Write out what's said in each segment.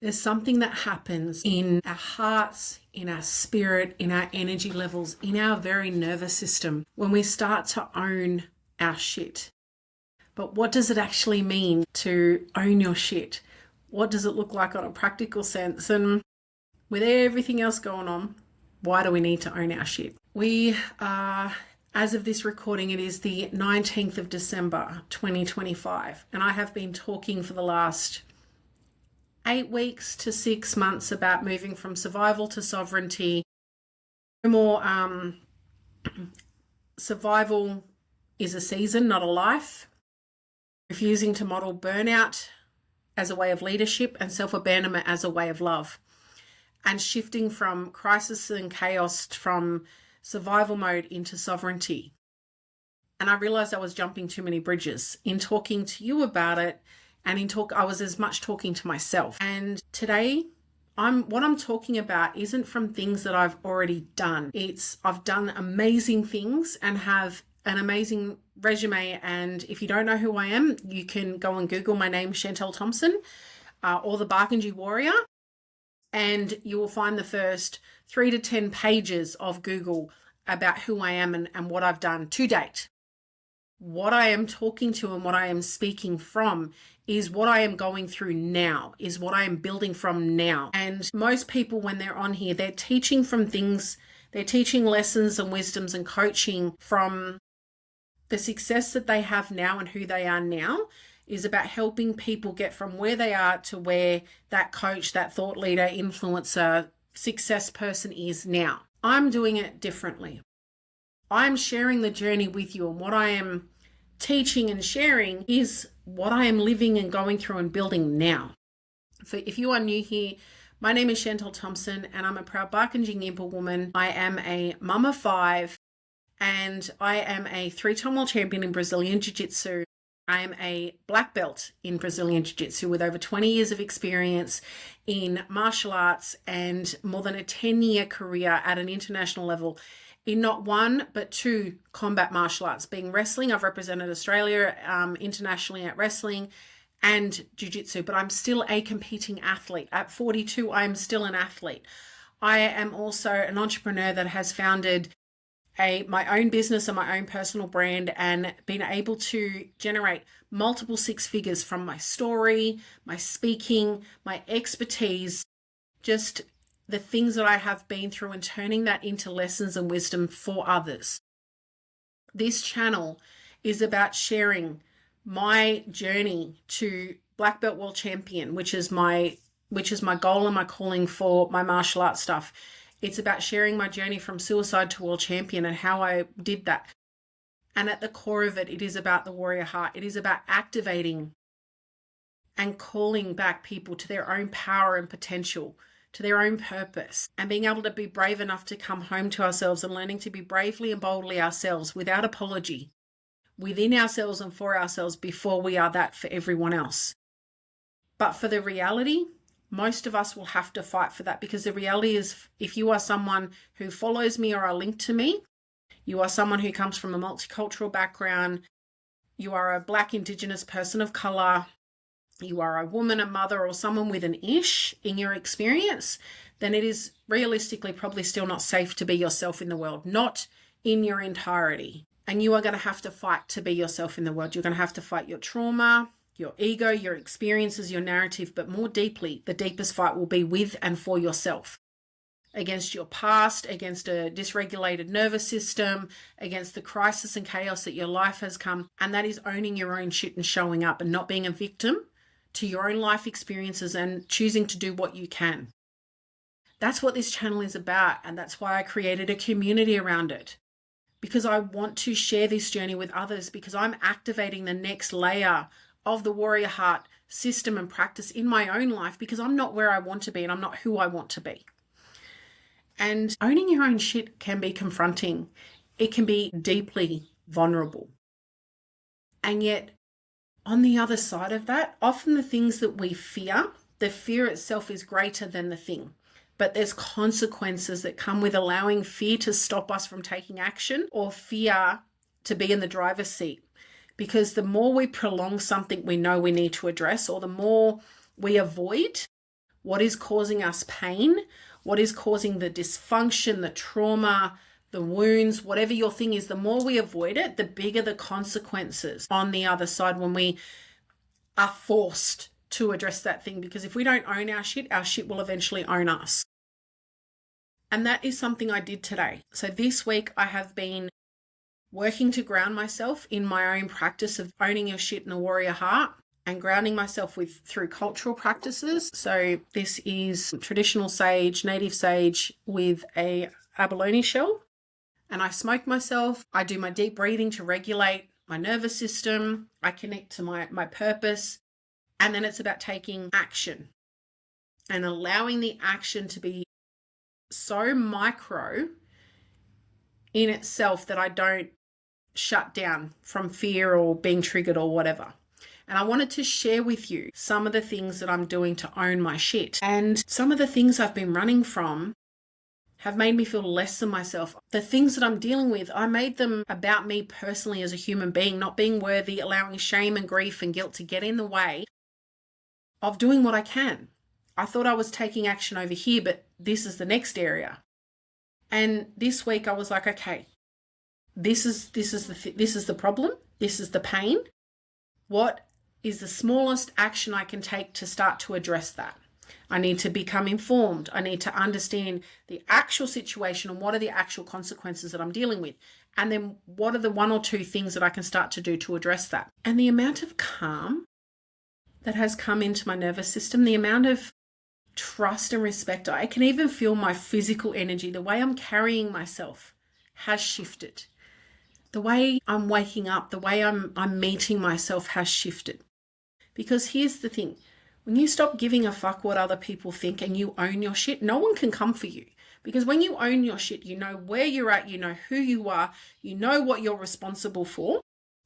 There's something that happens in our hearts, in our spirit, in our energy levels, in our very nervous system when we start to own our shit. But what does it actually mean to own your shit? What does it look like on a practical sense? And with everything else going on, why do we need to own our shit? We are, as of this recording, it is the 19th of December, 2025. And I have been talking for the last 8 weeks to 6 months about moving from survival to sovereignty. No more survival is a season, not a life. Refusing to model burnout as a way of leadership and self-abandonment as a way of love. And shifting from crisis and chaos, from survival mode into sovereignty. And I realized I was jumping too many bridges in talking to you about it. And I was as much talking to myself. And today, what I'm talking about isn't from things that I've already done. I've done amazing things and have an amazing resume. And if you don't know who I am, you can go and Google my name, Shantelle Thompson, or the Barkindji Warrior. And you will find the first 3 to 10 pages of Google about who I am and what I've done to date. What I am talking to and what I am speaking from is what I am going through now, is what I am building from now. And most people, when they're on here, they're teaching from things, they're teaching lessons and wisdoms and coaching from the success that they have now and who they are now, is about helping people get from where they are to where that coach, that thought leader, influencer, success person is now. I'm doing it differently. I'm sharing the journey with you, and what I am teaching and sharing is what I am living and going through and building now. If you are new here, my name is Shantelle Thompson and I'm a proud Barkindji woman. I am a mum of 5 and I am a 3-time world champion in Brazilian Jiu-Jitsu. I am a black belt in Brazilian Jiu-Jitsu with over 20 years of experience in martial arts and more than a 10-year career at an international level in not 1, but 2 combat martial arts, being wrestling. I've represented Australia internationally at wrestling and jiu-jitsu, but I'm still a competing athlete. At 42, I'm still an athlete. I am also an entrepreneur that has founded my own business and my own personal brand and been able to generate multiple 6 figures from my story, my speaking, my expertise, just the things that I have been through and turning that into lessons and wisdom for others. This channel is about sharing my journey to black belt world champion, which is my goal and my calling for my martial arts stuff. It's about sharing my journey from suicide to world champion and how I did that. And at the core of it, it is about the warrior heart. It is about activating and calling back people to their own power and potential, to their own purpose, and being able to be brave enough to come home to ourselves and learning to be bravely and boldly ourselves without apology, within ourselves and for ourselves before we are that for everyone else. But for the reality, most of us will have to fight for that, because the reality is, if you are someone who follows me or are linked to me, you are someone who comes from a multicultural background, you are a Black Indigenous person of color, you are a woman, a mother, or someone with an ish in your experience, then it is realistically probably still not safe to be yourself in the world, not in your entirety. And you are going to have to fight to be yourself in the world. You're going to have to fight your trauma, your ego, your experiences, your narrative, but more deeply, the deepest fight will be with and for yourself. Against your past, against a dysregulated nervous system, against the crisis and chaos that your life has come. And that is owning your own shit and showing up and not being a victim to your own life experiences and choosing to do what you can. That's what this channel is about, and that's why I created a community around it. Because I want to share this journey with others, because I'm activating the next layer of the warrior heart system and practice in my own life, because I'm not where I want to be and I'm not who I want to be. And owning your own shit can be confronting. It can be deeply vulnerable. And yet, on the other side of that, often the things that we fear, the fear itself is greater than the thing. But there's consequences that come with allowing fear to stop us from taking action, or fear to be in the driver's seat. Because the more we prolong something we know we need to address, or the more we avoid, what is causing us pain, what is causing the dysfunction, the trauma, the wounds, whatever your thing is, the more we avoid it, the bigger the consequences on the other side when we are forced to address that thing. Because if we don't own our shit will eventually own us. And that is something I did today. So this week I have been working to ground myself in my own practice of owning your shit in a warrior heart and grounding myself through cultural practices. So this is traditional sage, native sage with a abalone shell. And I smoke myself. I do my deep breathing to regulate my nervous system. I connect to my purpose. And then it's about taking action and allowing the action to be so micro in itself that I don't shut down from fear or being triggered or whatever. And I wanted to share with you some of the things that I'm doing to own my shit. And some of the things I've been running from have made me feel less than myself. The things that I'm dealing with, I made them about me personally as a human being, not being worthy, allowing shame and grief and guilt to get in the way of doing what I can. I thought I was taking action over here, but this is the next area. And this week I was like, okay, this is the problem. This is the pain. What is the smallest action I can take to start to address that? I need to become informed. I need to understand the actual situation and what are the actual consequences that I'm dealing with. And then what are the one or two things that I can start to do to address that? And the amount of calm that has come into my nervous system, the amount of trust and respect, I can even feel my physical energy, the way I'm carrying myself has shifted. The way I'm waking up, the way I'm meeting myself has shifted. Because here's the thing. When you stop giving a fuck what other people think and you own your shit, no one can come for you. Because when you own your shit, you know where you're at, you know who you are, you know what you're responsible for,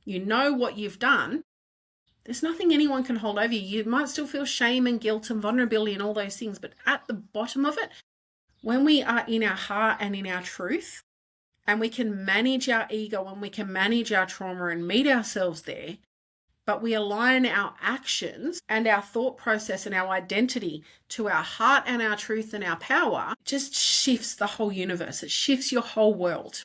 you know what you've done. There's nothing anyone can hold over you. You might still feel shame and guilt and vulnerability and all those things, but at the bottom of it, when we are in our heart and in our truth, and we can manage our ego and we can manage our trauma and meet ourselves there, but we align our actions and our thought process and our identity to our heart and our truth and our power, it just shifts the whole universe. It shifts your whole world.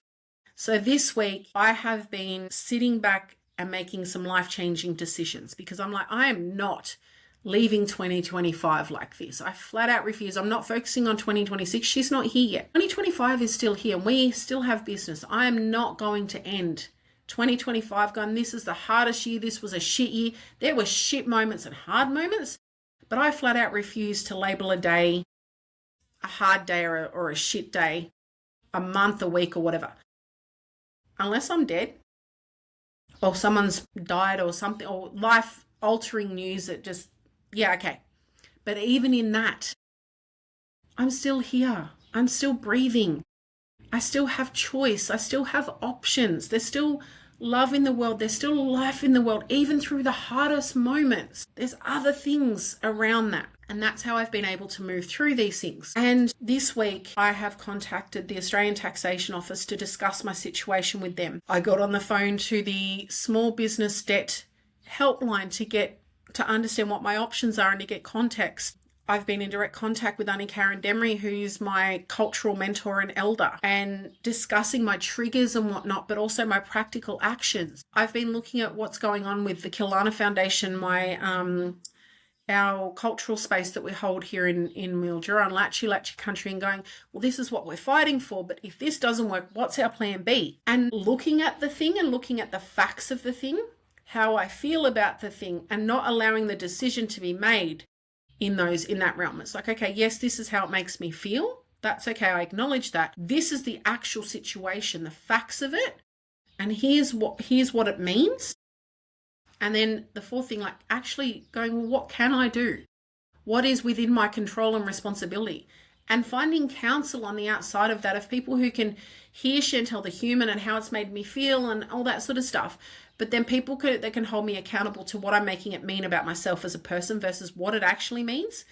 So this week, I have been sitting back and making some life-changing decisions because I'm like, I am not leaving 2025 like this. I flat out refuse. I'm not focusing on 2026. She's not here yet. 2025 is still here and we still have business. I am not going to end 2025 going, this is the hardest year. This was a shit year. There were shit moments and hard moments, but I flat out refuse to label a day a hard day or a shit day, a month, a week or whatever. Unless I'm dead or someone's died or something, or life-altering news that just, yeah, okay. But even in that, I'm still here. I'm still breathing. I still have choice. I still have options. There's still love in the world. There's still life in the world, even through the hardest moments. There's other things around that. And that's how I've been able to move through these things. And this week, I have contacted the Australian Taxation Office to discuss my situation with them. I got on the phone to the Small Business Debt Helpline to understand what my options are and to get context. I've been in direct contact with Auntie Karen Demery, who's my cultural mentor and elder, and discussing my triggers and whatnot, but also my practical actions. I've been looking at what's going on with the Kilana Foundation, our cultural space that we hold here in Mildura and Latchi country, and going, well, this is what we're fighting for, but if this doesn't work, what's our plan B? And looking at the thing and looking at the facts of the thing, how I feel about the thing, and not allowing the decision to be made in that realm. It's like, okay, yes, this is how it makes me feel. That's okay. I acknowledge that. This is the actual situation, the facts of it. And here's what it means. And then the fourth thing, like actually going, well, what can I do? What is within my control and responsibility? And finding counsel on the outside of that, of people who can hear Shantelle the human and how it's made me feel and all that sort of stuff. But then people that can hold me accountable to what I'm making it mean about myself as a person versus what it actually means.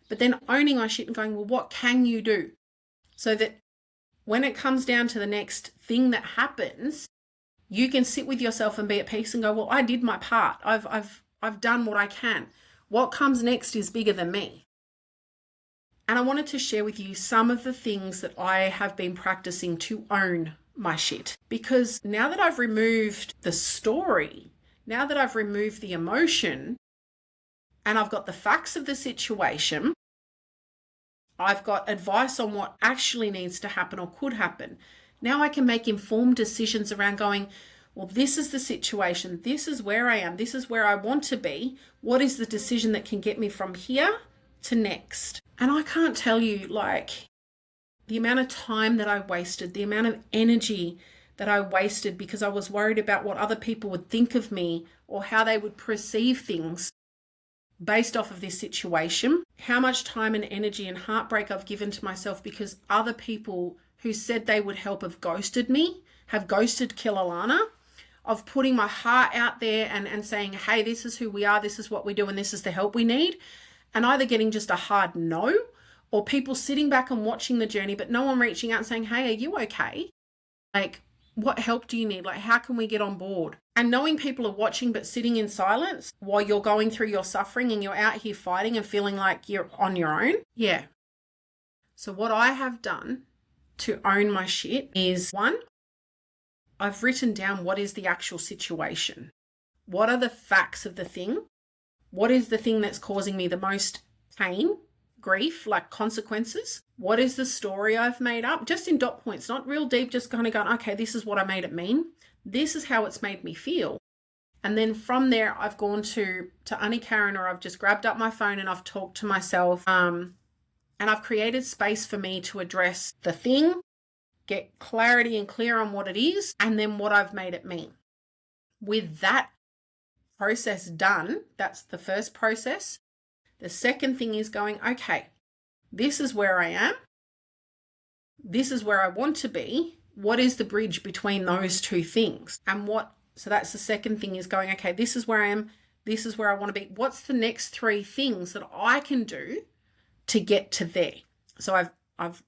But then owning my shit and going, well, what can you do? So that when it comes down to the next thing that happens, you can sit with yourself and be at peace and go, well, I did my part. I've done what I can. What comes next is bigger than me. And I wanted to share with you some of the things that I have been practicing to own my shit. Because now that I've removed the story, now that I've removed the emotion, and I've got the facts of the situation, I've got advice on what actually needs to happen or could happen. Now I can make informed decisions around going, well, this is the situation. This is where I am. This is where I want to be. What is the decision that can get me from here to next? And I can't tell you, like, the amount of time that I wasted, the amount of energy that I wasted because I was worried about what other people would think of me or how they would perceive things based off of this situation. How much time and energy and heartbreak I've given to myself because other people who said they would help have ghosted me, have ghosted Kilalana, of putting my heart out there and saying, hey, this is who we are, this is what we do, and this is the help we need. And either getting just a hard no, or people sitting back and watching the journey, but no one reaching out and saying, hey, are you okay? Like, what help do you need? Like, how can we get on board? And knowing people are watching but sitting in silence while you're going through your suffering and you're out here fighting and feeling like you're on your own. Yeah. So what I have done to own my shit is, one, I've written down what is the actual situation. What are the facts of the thing? What is the thing that's causing me the most pain, grief, like consequences? What is the story I've made up? Just in dot points, not real deep, just kind of going, okay, this is what I made it mean. This is how it's made me feel. And then from there, I've gone to Annie Karen, or I've just grabbed up my phone and I've talked to myself. And I've created space for me to address the thing, get clarity and clear on what it is, and then what I've made it mean. With that process done, that's the first process. The second thing is going, okay, this is where I am. This is where I want to be. What is the bridge between those two things? So that's the second thing, is going, okay, this is where I am. This is where I want to be. What's the next three things that I can do to get to there? So I've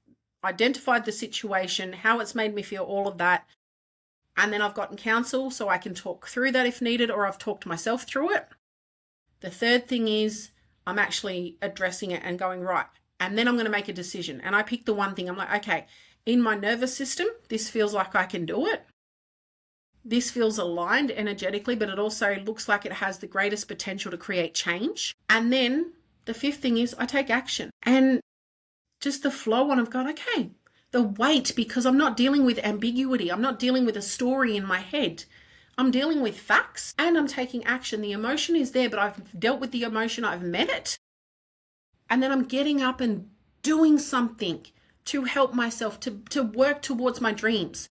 identified the situation, how it's made me feel, all of that. And then I've gotten counsel so I can talk through that if needed, or I've talked myself through it. The third thing is I'm actually addressing it and going, right, and then I'm going to make a decision. And I pick the one thing. I'm like, okay, in my nervous system, this feels like I can do it. This feels aligned energetically, but it also looks like it has the greatest potential to create change. And then the fifth thing is I take action. And just the flow on of going, okay, the weight, because I'm not dealing with ambiguity. I'm not dealing with a story in my head. I'm dealing with facts and I'm taking action. The emotion is there, but I've dealt with the emotion. I've met it. And then I'm getting up and doing something to help myself, to work towards my dreams.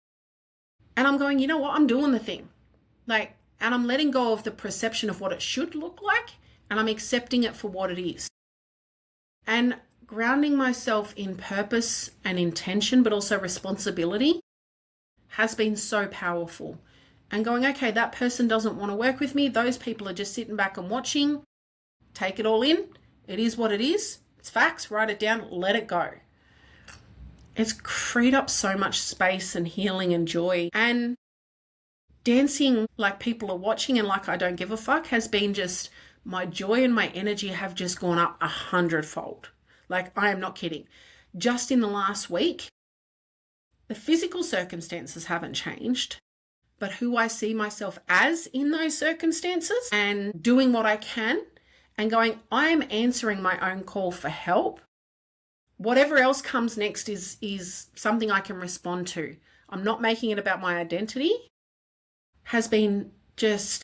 And I'm going, you know what? I'm doing the thing. And I'm letting go of the perception of what it should look like, and I'm accepting it for what it is. And grounding myself in purpose and intention, but also responsibility, has been so powerful. And going, okay, that person doesn't want to work with me. Those people are just sitting back and watching. Take it all in. It is what it is. It's facts. Write it down. Let it go. It's freed up so much space and healing and joy. And dancing like people are watching and like I don't give a fuck has been just, my joy and my energy have just gone up 100-fold. Like, I am not kidding. Just in the last week, the physical circumstances haven't changed, but who I see myself as in those circumstances and doing what I can and going, I am answering my own call for help. Whatever else comes next is something I can respond to. I'm not making it about my identity. Has been just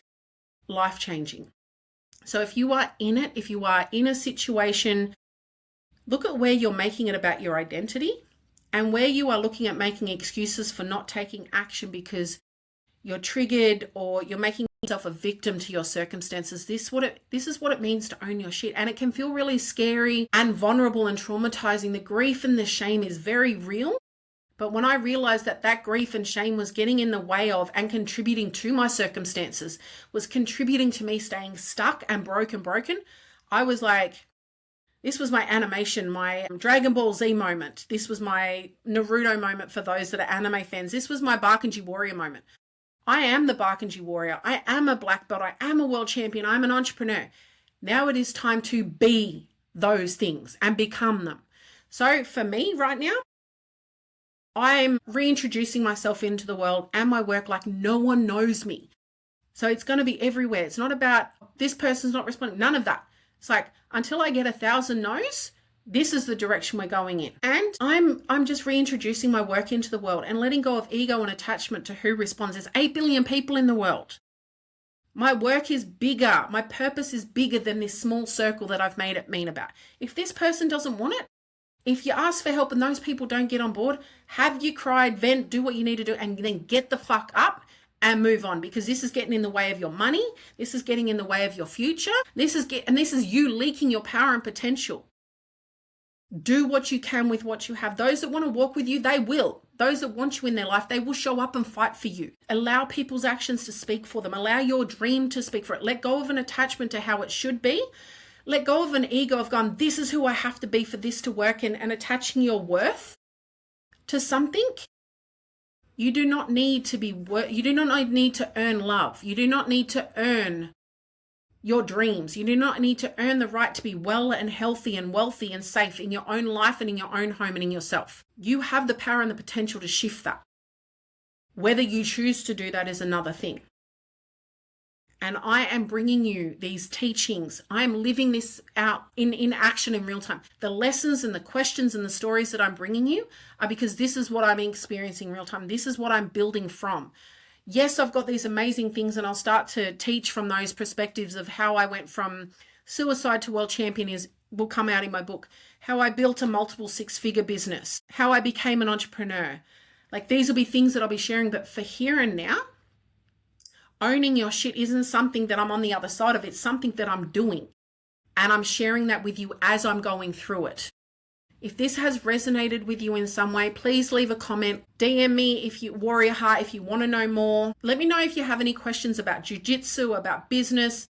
life-changing. So if you are in it, if you are in a situation, look at where you're making it about your identity and where you are looking at making excuses for not taking action because you're triggered or you're making yourself a victim to your circumstances. This is what it means to own your shit. And it can feel really scary and vulnerable and traumatizing. The grief and the shame is very real. But when I realized that grief and shame was getting in the way of and contributing to my circumstances, was contributing to me staying stuck and broken, I was like, this was my animation, my Dragon Ball Z moment. This was my Naruto moment for those that are anime fans. This was my Barkindji Warrior moment. I am the Barkindji Warrior. I am a black belt. I am a world champion. I'm an entrepreneur. Now it is time to be those things and become them. So for me right now, I'm reintroducing myself into the world and my work like no one knows me. So it's going to be everywhere. It's not about this person's not responding. None of that. It's like, until I get 1,000 no's, this is the direction we're going in. And I'm just reintroducing my work into the world and letting go of ego and attachment to who responds. There's 8 billion people in the world. My work is bigger. My purpose is bigger than this small circle that I've made it mean about. If this person doesn't want it, if you ask for help and those people don't get on board, have you cried, vent, do what you need to do, and then get the fuck up and move on, because this is getting in the way of your money. This is getting in the way of your future. This is you leaking your power and potential. Do what you can with what you have. Those that want to walk with you, they will. Those that want you in their life, they will show up and fight for you. Allow people's actions to speak for them. Allow your dream to speak for it. Let go of an attachment to how it should be. Let go of an ego of going, this is who I have to be for this to work, and attaching your worth to something. You do not need to you do not need to earn love. You do not need to earn your dreams. You do not need to earn the right to be well and healthy and wealthy and safe in your own life and in your own home and in yourself. You have the power and the potential to shift that. Whether you choose to do that is another thing. And I am bringing you these teachings. I am living this out in action in real time. The lessons and the questions and the stories that I'm bringing you are because this is what I'm experiencing in real time. This is what I'm building from. Yes, I've got these amazing things, and I'll start to teach from those perspectives of how I went from suicide to world champion will come out in my book. How I built a multiple 6-figure business. How I became an entrepreneur. Like, these will be things that I'll be sharing, but for here and now, owning your shit isn't something that I'm on the other side of. It's something that I'm doing. And I'm sharing that with you as I'm going through it. If this has resonated with you in some way, please leave a comment. DM me if you Warrior Heart, if you want to know more. Let me know if you have any questions about jiu-jitsu, about business,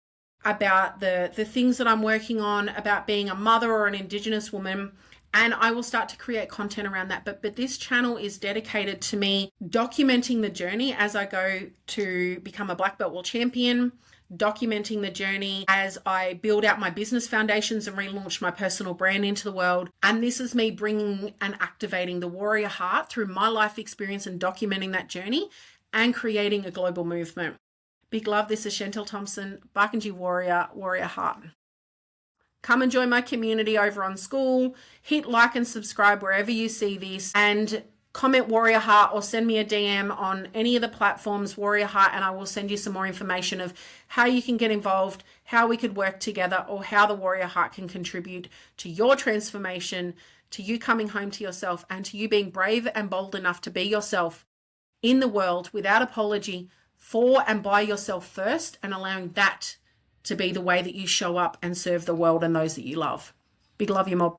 about the things that I'm working on, about being a mother or an Indigenous woman. And I will start to create content around that. But this channel is dedicated to me documenting the journey as I go to become a black belt world champion, documenting the journey as I build out my business foundations and relaunch my personal brand into the world. And this is me bringing and activating the warrior heart through my life experience and documenting that journey and creating a global movement. Big love. This is Shantelle Thompson, Barkindji Warrior, Warrior Heart. Come and join my community over on School. Hit like and subscribe wherever you see this, and comment Warrior Heart or send me a DM on any of the platforms, Warrior Heart, and I will send you some more information of how you can get involved, how we could work together, or how the Warrior Heart can contribute to your transformation, to you coming home to yourself, and to you being brave and bold enough to be yourself in the world without apology, for and by yourself first, and allowing that to be the way that you show up and serve the world and those that you love. Big love, you mob.